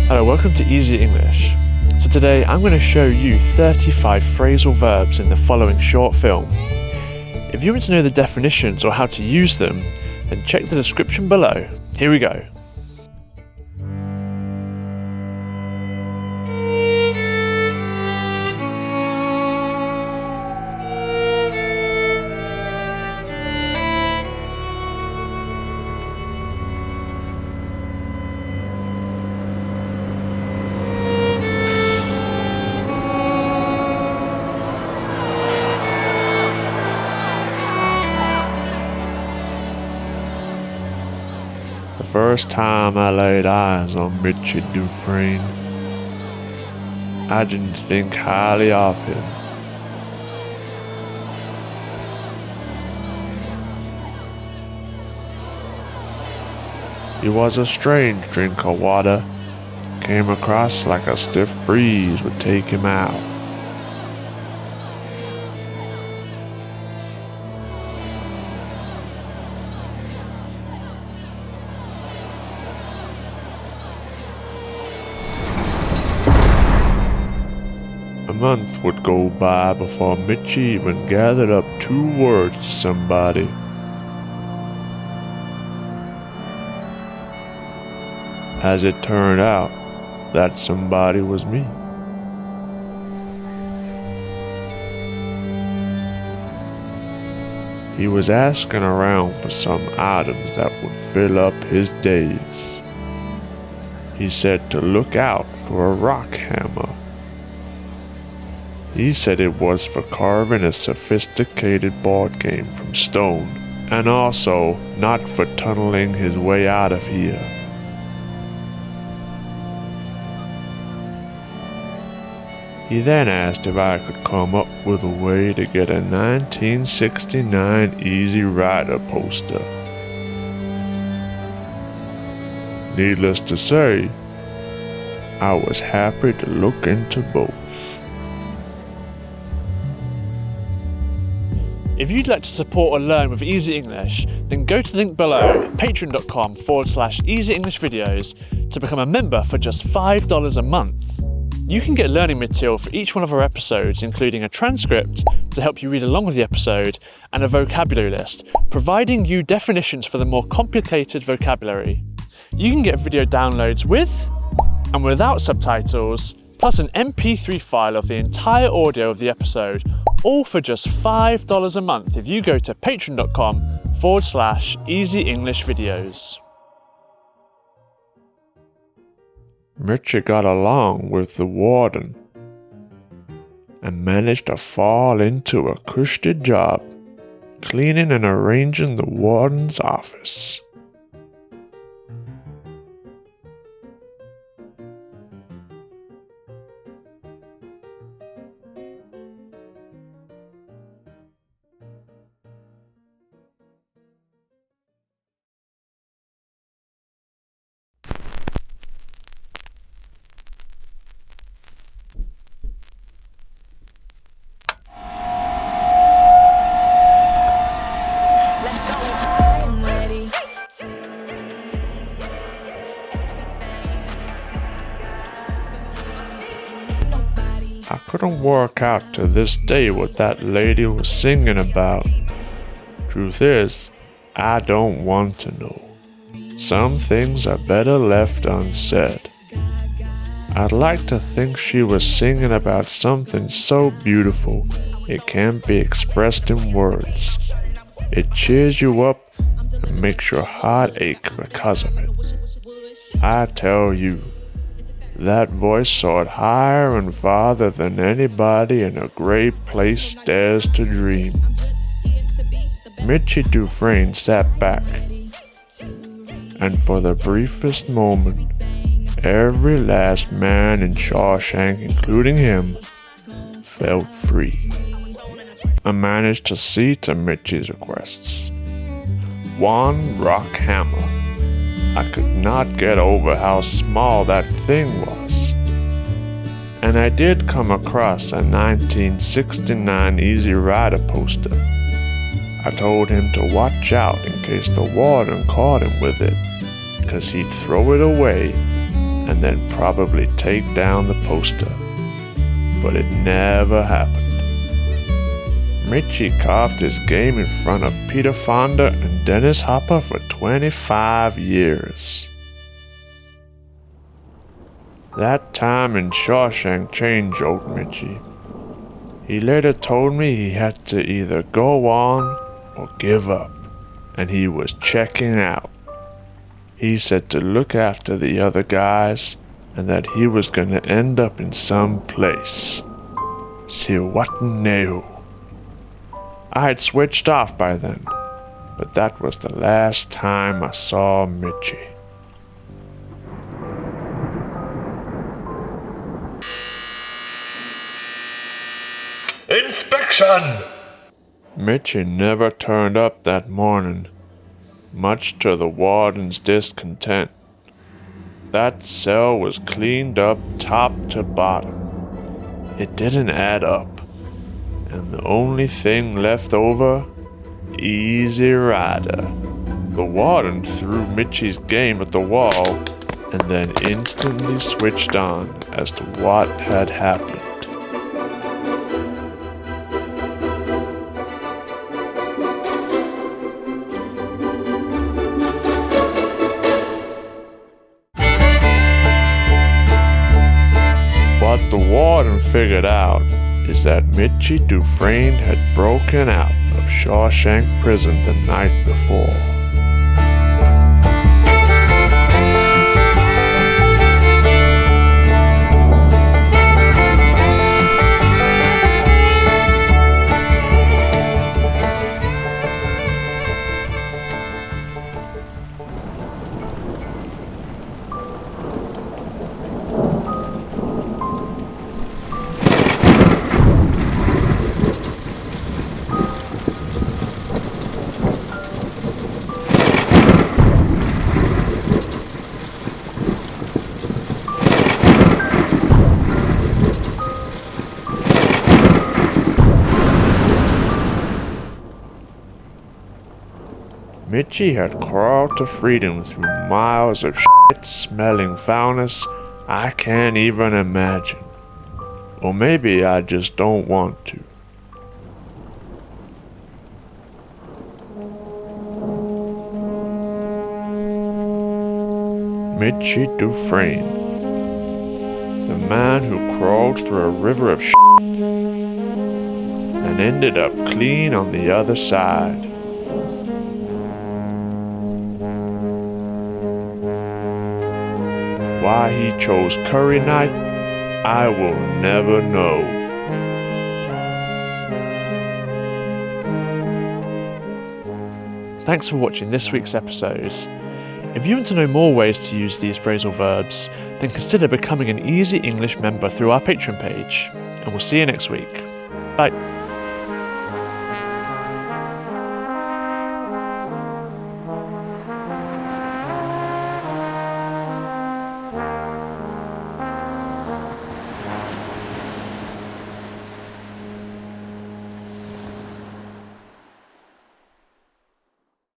Hello, welcome to Easy English. So today I'm going to show you 35 phrasal verbs in the following short film. If you want to know the definitions or how to use them, then check the description below. Here we go. The first time I laid eyes on Mitchy Dufresne, I didn't think highly of him. He was a strange drink of water, came across like a stiff breeze would take him out. A month would go by before Mitchy even gathered up 2 words to somebody. As it turned out, that somebody was me. He was asking around for some items that would fill up his days. He said to look out for a rock hammer. He said it was for carving a sophisticated board game from stone, and also not for tunneling his way out of here. He then asked if I could come up with a way to get a 1969 Easy Rider poster. Needless to say, I was happy to look into both. If you'd like to support or learn with Easy English, then go to the link below, patreon.com/Easy English Videos, to become a member for just $5 a month. You can get learning material for each one of our episodes, including a transcript to help you read along with the episode, and a vocabulary list, providing you definitions for the more complicated vocabulary. You can get video downloads with and without subtitles, plus an MP3 file of the entire audio of the episode, all for just $5 a month if you go to patreon.com/Easy English Videos. Mitchy got along with the warden and managed to fall into a cushy job cleaning and arranging the warden's office. I couldn't work out to this day what that lady was singing about. Truth is, I don't want to know. Some things are better left unsaid. I'd like to think she was singing about something so beautiful it can't be expressed in words. It cheers you up and makes your heart ache because of it. I tell you, that voice soared higher and farther than anybody in a great place dares to dream. Mitchy Dufresne sat back, and for the briefest moment, every last man in SHAWSHANK, including him, felt free. I managed to see to Mitchy's requests. 1 rock hammer. I could not get over how small that thing was. And I did come across a 1969 Easy Rider poster. I told him to watch out in case the warden caught him with it, 'cause he'd throw it away and then probably take down the poster. But it never happened. Mitchy carved his game in front of Peter Fonda and Dennis Hopper for 25 years. That time in SHAWSHANK changed old Mitchy. He later told me he had to either go on or give up, and he was checking out. He said to look after the other guys and that he was gonna end up in some place. Siwataneu. I had switched off by then, but that was the last time I saw Mitchy. Inspection! Mitchy never turned up that morning, much to the warden's discontent. That cell was cleaned up top to bottom. It didn't add up, and the only thing left over, Easy Rider. The warden threw Mitchy's game at the wall and then instantly switched on as to what had happened. What the warden figured out is that Mitchy Dufresne had broken out of SHAWSHANK prison the night before. Mitchy had crawled to freedom through miles of shit-smelling foulness I can't even imagine. Or maybe I just don't want to. Mitchy Dufresne, the man who crawled through a river of shit and ended up clean on the other side. Why he chose curry night, I will never know. Thanks for watching this week's episode. If you want to know more ways to use these phrasal verbs, then consider becoming an Easy English member through our Patreon page. And we'll see you next week. Bye.